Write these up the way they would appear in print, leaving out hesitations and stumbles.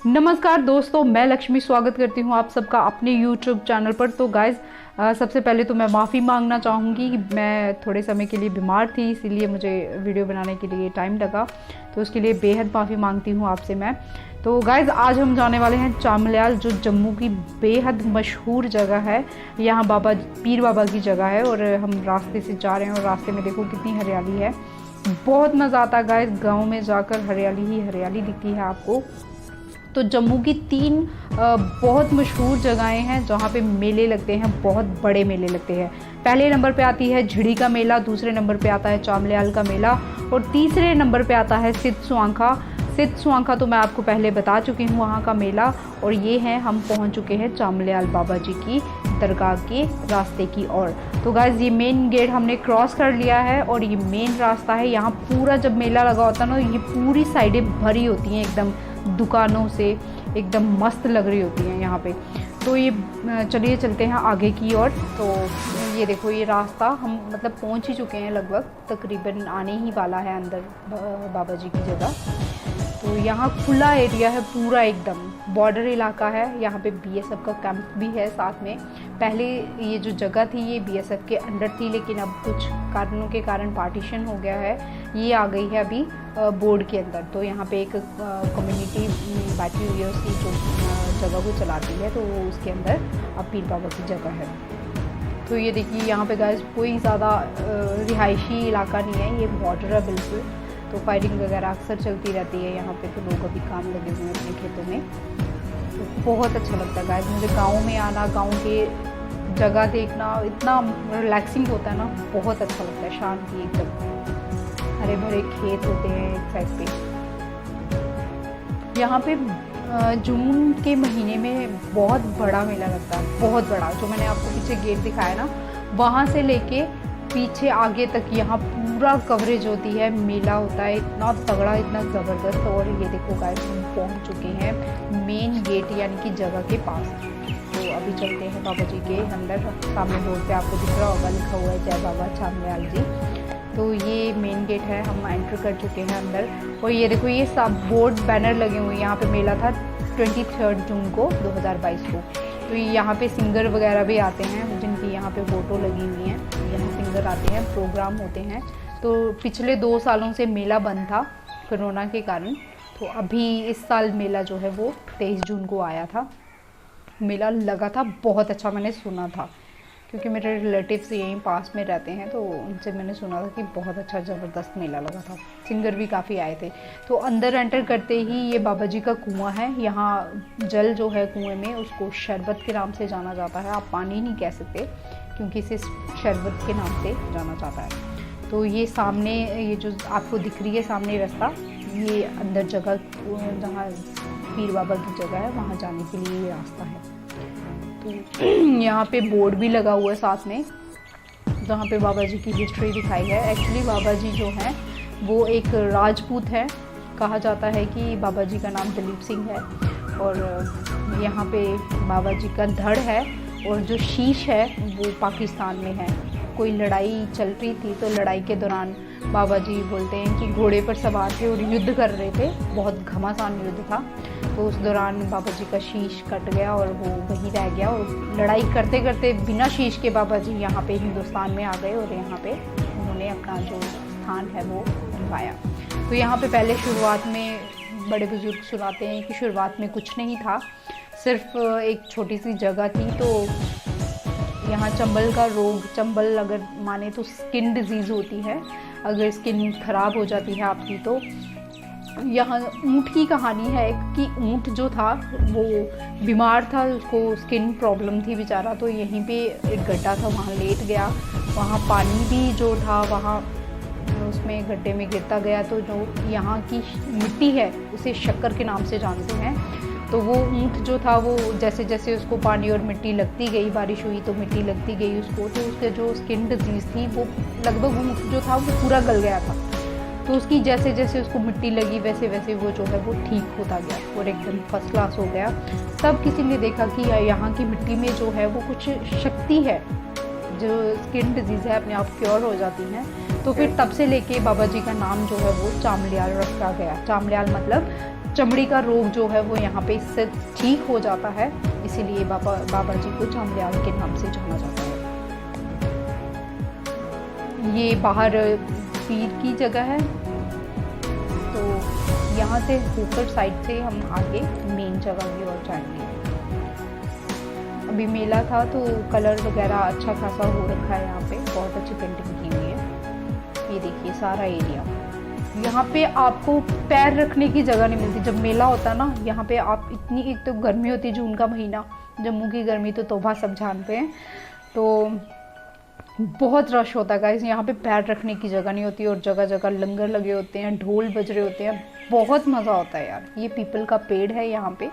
नमस्कार दोस्तों, मैं लक्ष्मी स्वागत करती हूँ आप सबका अपने YouTube चैनल पर। तो गाइज़ सबसे पहले तो मैं माफ़ी मांगना चाहूँगी कि मैं थोड़े समय के लिए बीमार थी, इसीलिए मुझे वीडियो बनाने के लिए टाइम लगा, तो उसके लिए बेहद माफ़ी मांगती हूँ आपसे मैं। तो गाइज़ आज हम जाने वाले हैं चामल्याल, जो जम्मू की बेहद मशहूर जगह है। यहाँ पीर बाबा की जगह है और हम रास्ते से जा रहे हैं और रास्ते में देखो कितनी हरियाली है। बहुत मज़ा आता है गाइज़, गाँव में जाकर हरियाली ही हरियाली दिखती है आपको। तो जम्मू की 3 बहुत मशहूर जगहें हैं जहाँ पे मेले लगते हैं, बहुत बड़े मेले लगते हैं। पहले नंबर पे आती है झिड़ी का मेला, दूसरे नंबर पे आता है चामल्याल का मेला और तीसरे नंबर पे आता है सिद्ध स्वांखा। सिद्ध स्वांखा तो मैं आपको पहले बता चुकी हूँ वहाँ का मेला। और ये है, हम पहुँच चुके हैं चामल्याल बाबा जी की दरगाह के रास्ते की ओर। तो गाइज़ ये मेन गेट हमने क्रॉस कर लिया है और ये मेन रास्ता है। यहाँ पूरा जब मेला लगा होता है ना, ये पूरी साइडें भरी होती हैं एकदम दुकानों से, एकदम मस्त लग रही होती हैं यहाँ पे। तो ये चलिए चलते हैं आगे की ओर। तो ये देखो, ये रास्ता हम मतलब पहुँच ही चुके हैं, लगभग तकरीबन आने ही वाला है अंदर बाबा जी की जगह। तो यहाँ खुला एरिया है पूरा, एकदम बॉर्डर इलाका है। यहाँ पे बीएसएफ का कैंप भी है साथ में। पहले ये जो जगह थी ये बीएसएफ के अंडर थी, लेकिन अब कुछ कारणों के कारण पार्टीशन हो गया है, ये आ गई है अभी बोर्ड के अंदर। तो यहाँ पे एक कम्युनिटी बैठी हुई है, उसकी जो जगह को चलाती है, तो वो उसके अंदर अब पीर बाबा की जगह है। तो ये देखिए, यहाँ पे गाइस कोई ज़्यादा रिहायशी इलाका नहीं है, ये बॉर्डर है बिल्कुल। तो फायरिंग वगैरह अक्सर चलती रहती है यहाँ पे, तो लोग अभी काम लगे हुए हैं अपने खेतों में। तो बहुत अच्छा लगता है गाइस मुझे गाँव में आना, गाँव के जगह देखना, इतना रिलैक्सिंग होता है ना, बहुत अच्छा लगता है। शांति एकदम, हरे भरे खेत होते हैं एक साइड पे। यहाँ पे जून के महीने में बहुत बड़ा मेला लगता है, बहुत बड़ा। जो मैंने आपको पीछे गेट दिखाया ना, वहाँ से लेके पीछे आगे तक यहाँ पूरा कवरेज होती है, मेला होता है इतना तगड़ा, इतना ज़बरदस्त। और ये देखो गाइस, हम पहुँच चुके हैं मेन गेट यानी कि जगह के पास। तो अभी चलते हैं बाबा जी के अंदर। सामने बोर्ड पे आपको दिख रहा होगा, लिखा हुआ है जय बाबा चामल्याल जी। तो ये मेन गेट है, हम एंटर कर चुके हैं अंदर। और ये देखो, ये सब बोर्ड बैनर लगे हुए हैं। यहाँ पे मेला था 23 जून को 2022 को। तो यहाँ पे सिंगर वगैरह भी आते हैं, जिनकी यहाँ पे फ़ोटो लगी हुई हैं। यहाँ सिंगर आते हैं, प्रोग्राम होते हैं। तो पिछले 2 सालों से मेला बंद था कोरोना के कारण। तो अभी इस साल मेला जो है वो 23 जून को आया था। मेला लगा था बहुत अच्छा, मैंने सुना था, क्योंकि मेरे रिलेटिव्स यहीं पास में रहते हैं, तो उनसे मैंने सुना था कि बहुत अच्छा ज़बरदस्त मेला लगा था। सिंगर भी काफ़ी आए थे। तो अंदर एंटर करते ही ये बाबा जी का कुआं है। यहाँ जल जो है कुएं में, उसको शरबत के नाम से जाना जाता है। आप पानी नहीं कह सकते, क्योंकि इसे शरबत के नाम से जाना जाता है। तो ये सामने, ये जो आपको दिख रही है सामने रास्ता, ये अंदर जगह जहाँ पीर बाबा की जगह है, वहाँ जाने के लिए ये रास्ता है। तो यहाँ पे बोर्ड भी लगा हुआ है साथ में, जहाँ पे बाबा जी की हिस्ट्री दिखाई है। एक्चुअली बाबा जी जो हैं वो एक राजपूत है। कहा जाता है कि बाबा जी का नाम दलीप सिंह है। और यहाँ पे बाबा जी का धड़ है और जो शीश है वो पाकिस्तान में है। कोई लड़ाई चल रही थी, तो लड़ाई के दौरान बाबा जी बोलते हैं कि घोड़े पर सवार थे और युद्ध कर रहे थे, बहुत घमासान युद्ध था। तो उस दौरान बाबा जी का शीश कट गया और वो वहीं रह गया। और लड़ाई करते करते बिना शीश के बाबा जी यहाँ पे हिंदुस्तान में आ गए और यहाँ पे उन्होंने अपना जो स्थान है वो निभाया। तो यहाँ पे पहले शुरुआत में बड़े बुजुर्ग सुनाते हैं कि शुरुआत में कुछ नहीं था, सिर्फ एक छोटी सी जगह थी। तो यहाँ चंबल का रोग, चंबल अगर माने तो स्किन डिजीज़ होती है, अगर स्किन ख़राब हो जाती है आपकी। तो यहाँ ऊँट की कहानी है कि ऊँट जो था वो बीमार था, उसको स्किन प्रॉब्लम थी बेचारा। तो यहीं पे एक गड्ढा था, वहाँ लेट गया। वहाँ पानी भी जो था वहाँ उसमें गड्ढे में गिरता गया। तो जो यहाँ की मिट्टी है उसे शक्कर के नाम से जानते हैं। तो वो ऊँट जो था वो जैसे जैसे उसको पानी और मिट्टी लगती गई, बारिश हुई तो मिट्टी लगती गई उसको, तो उसके जो स्किन डिजीज़ थी वो लगभग ऊँट जो था वो पूरा गल गया था। तो उसकी जैसे जैसे उसको मिट्टी लगी वैसे वैसे वो जो है वो ठीक होता गया और एकदम फर्स्ट क्लास हो गया। तब किसी ने देखा कि यहाँ की मिट्टी में जो है वो कुछ शक्ति है, जो स्किन डिजीज़ है अपने आप क्योर हो जाती हैं। तो फिर तब से लेके बाबा जी का नाम जो है वो चामल्याल रखा गया। चामल्याल मतलब चमड़ी का रोग जो है वो यहाँ पे इससे ठीक हो जाता है, इसीलिए बाबा जी को जामल्याल के नाम से जाना जाता है। ये बाहर पीर की जगह है, तो यहाँ से होकर साइड से हम आगे मेन जगह की ओर जाएंगे। अभी मेला था तो कलर वगैरह अच्छा खासा हो रखा है, यहाँ पे बहुत अच्छी पेंटिंग की हुई है। ये देखिए सारा एरिया। यहाँ पे आपको पैर रखने की जगह नहीं मिलती जब मेला होता है ना। यहाँ पे आप इतनी, एक तो गर्मी होती है जून का महीना, जम्मू की गर्मी तो तोबा सब जानते हैं, तो बहुत रश होता है गाइस। यहाँ पे पैर रखने की जगह नहीं होती और जगह जगह लंगर लगे होते हैं, ढोल बज रहे होते हैं, बहुत मज़ा होता है यार। ये पीपल का पेड़ है यहाँ पे,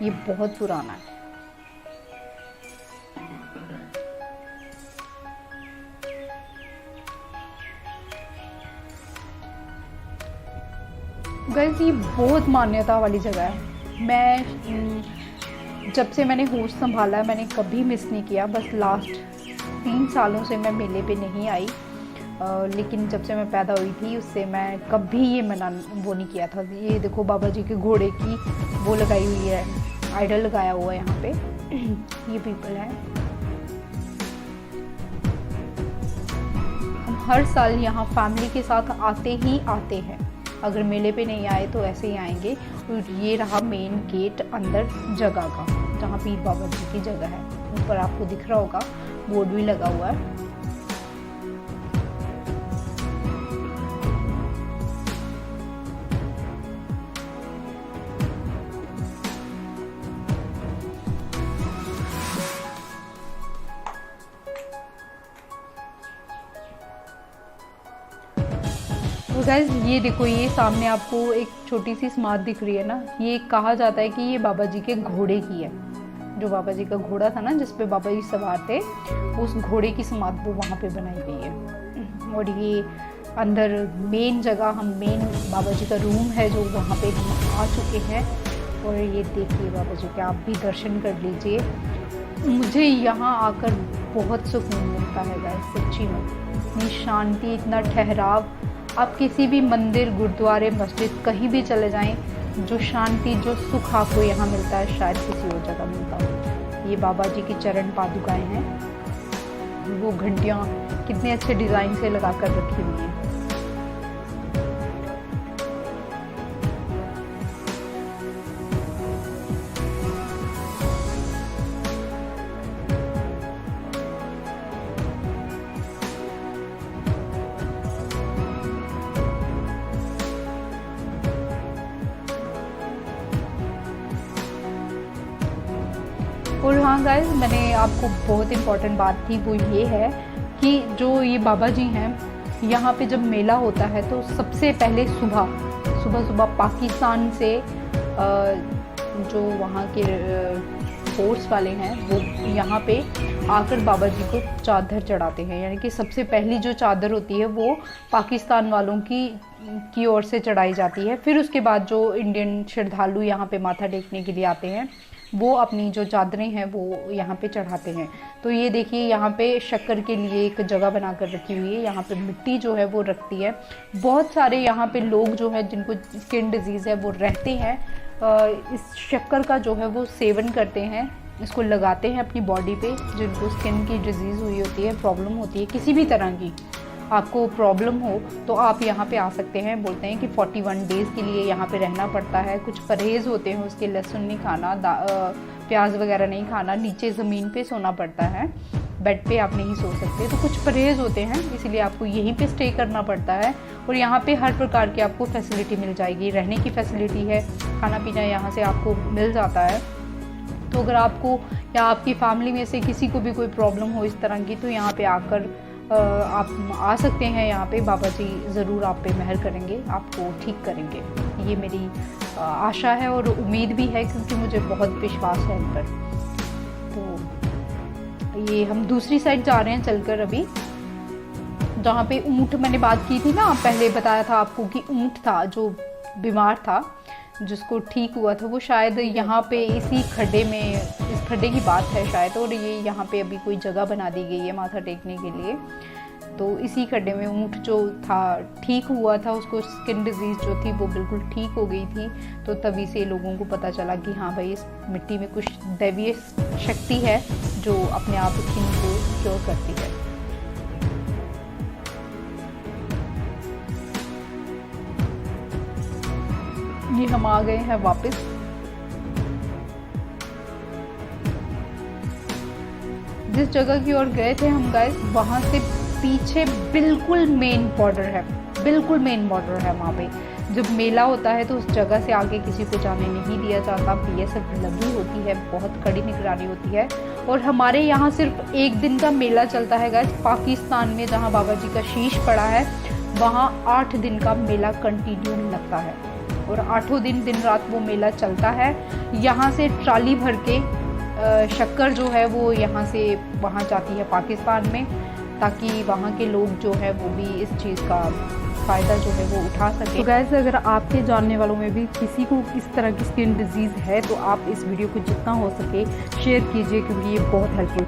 ये बहुत पुराना है। गाइस ये बहुत मान्यता वाली जगह है। मैं जब से मैंने होश संभाला है मैंने कभी मिस नहीं किया। बस लास्ट 3 सालों से मैं मेले पे नहीं आई, लेकिन जब से मैं पैदा हुई थी उससे मैं कभी ये वो नहीं किया था। ये देखो बाबा जी के घोड़े की वो लगाई हुई है, आइडल लगाया हुआ है यहाँ पे। ये पीपल है। हम हर साल यहाँ फैमिली के साथ आते ही आते हैं। अगर मेले पे नहीं आए तो ऐसे ही आएंगे। और ये रहा मेन गेट अंदर जगह का, जहाँ पीर बाबा जी की जगह है। ऊपर आपको दिख रहा होगा बोर्ड भी लगा हुआ है। तो गाइस ये देखो, ये सामने आपको एक छोटी सी समाधि दिख रही है ना, ये कहा जाता है कि ये बाबा जी के घोड़े की है। जो बाबा जी का घोड़ा था ना जिसपे बाबा जी सवार थे, उस घोड़े की समाधि वहाँ पे बनाई गई है। और ये अंदर मेन जगह, हम मेन बाबा जी का रूम है जो वहाँ पे हम आ चुके हैं। और ये देखिए बाबा जी के, आप भी दर्शन कर लीजिए। मुझे यहाँ आकर बहुत सुकून मिलता है गाइस, सच्ची में। इतनी शांति, इतना ठहराव। आप किसी भी मंदिर, गुरुद्वारे, मस्जिद कहीं भी चले जाएं, जो शांति, जो सुख आपको यहाँ मिलता है शायद किसी और जगह मिलता हो। ये बाबा जी की चरण पादुकाएं हैं। वो घंटियाँ कितने अच्छे डिज़ाइन से लगा कर रखी हुई हैं। और हाँ गाइस, मैंने आपको बहुत इम्पोर्टेंट बात थी वो ये है कि जो ये बाबा जी हैं, यहाँ पे जब मेला होता है तो सबसे पहले सुबह पाकिस्तान से जो वहाँ के फोर्स वाले हैं वो यहाँ पे आकर बाबा जी को चादर चढ़ाते हैं। यानी कि सबसे पहली जो चादर होती है वो पाकिस्तान वालों की ओर से चढ़ाई जाती है। फिर उसके बाद जो इंडियन श्रद्धालु यहाँ पे माथा टेकने के लिए आते हैं वो अपनी जो चादरें हैं वो यहाँ पे चढ़ाते हैं। तो ये देखिए, यहाँ पे शक्कर के लिए एक जगह बना कर रखी हुई है। यहाँ पे मिट्टी जो है वो रखती है। बहुत सारे यहाँ पे लोग जो है जिनको स्किन डिजीज़ है वो रहते हैं, इस शक्कर का जो है वो सेवन करते हैं, इसको लगाते हैं अपनी बॉडी पे। जिनको स्किन की डिजीज़ हुई होती है, प्रॉब्लम होती है किसी भी तरह की, आपको प्रॉब्लम हो तो आप यहाँ पे आ सकते हैं। बोलते हैं कि 41 डेज़ के लिए यहाँ पे रहना पड़ता है। कुछ परहेज़ होते हैं उसके, लहसुन नहीं खाना, प्याज वगैरह नहीं खाना, नीचे ज़मीन पे सोना पड़ता है, बेड पे आप नहीं सो सकते। तो कुछ परहेज़ होते हैं, इसलिए आपको यहीं पे स्टे करना पड़ता है। और यहाँ पे हर प्रकार की आपको फैसिलिटी मिल जाएगी, रहने की फैसिलिटी है, खाना पीना यहाँ से आपको मिल जाता है। तो अगर आपको या आपकी फैमिली में से किसी को भी कोई प्रॉब्लम हो इस तरह की, तो यहाँ पे आकर आप आ सकते हैं। यहाँ पे बाबा जी ज़रूर आप पे मेहर करेंगे, आपको ठीक करेंगे। ये मेरी आशा है और उम्मीद भी है, क्योंकि मुझे बहुत विश्वास है इन पर। तो ये हम दूसरी साइड जा रहे हैं चलकर अभी, जहाँ पे ऊँट, मैंने बात की थी ना, पहले बताया था आपको कि ऊँट था जो बीमार था, जिसको ठीक हुआ था, वो शायद यहाँ पे इसी खड्डे में, इस खड्डे की बात है शायद। और ये यहाँ पे अभी कोई जगह बना दी गई है माथा टेकने के लिए। तो इसी खड्डे में ऊँट जो था ठीक हुआ था, उसको स्किन डिजीज़ जो थी वो बिल्कुल ठीक हो गई थी। तो तभी से लोगों को पता चला कि हाँ भाई, इस मिट्टी में कुछ दैवीय शक्ति है जो अपने आप स्किन को क्योर करती है। ये हम आ गए हैं वापस। जिस जगह की ओर गए थे हम गाइस, वहाँ से पीछे बिल्कुल मेन बॉर्डर है, बिल्कुल मेन बॉर्डर है। वहाँ पे जब मेला होता है तो उस जगह से आगे किसी को जाने नहीं दिया जाता। BSF लगी होती है, बहुत कड़ी निगरानी होती है। और हमारे यहाँ सिर्फ एक दिन का मेला चलता है गाइस। पाकिस्तान में जहाँ बाबा जी का शीश पड़ा है, वहाँ 8 दिन का मेला कंटिन्यू लगता है और 8 दिन रात वो मेला चलता है। यहाँ से ट्राली भर के शक्कर जो है वो यहाँ से वहाँ जाती है पाकिस्तान में, ताकि वहाँ के लोग जो है वो भी इस चीज़ का फ़ायदा जो है वो उठा सके। तो गाइस, अगर आपके जानने वालों में भी किसी को इस तरह की स्किन डिजीज़ है तो आप इस वीडियो को जितना हो सके शेयर कीजिए, क्योंकि ये बहुत हेल्पफुल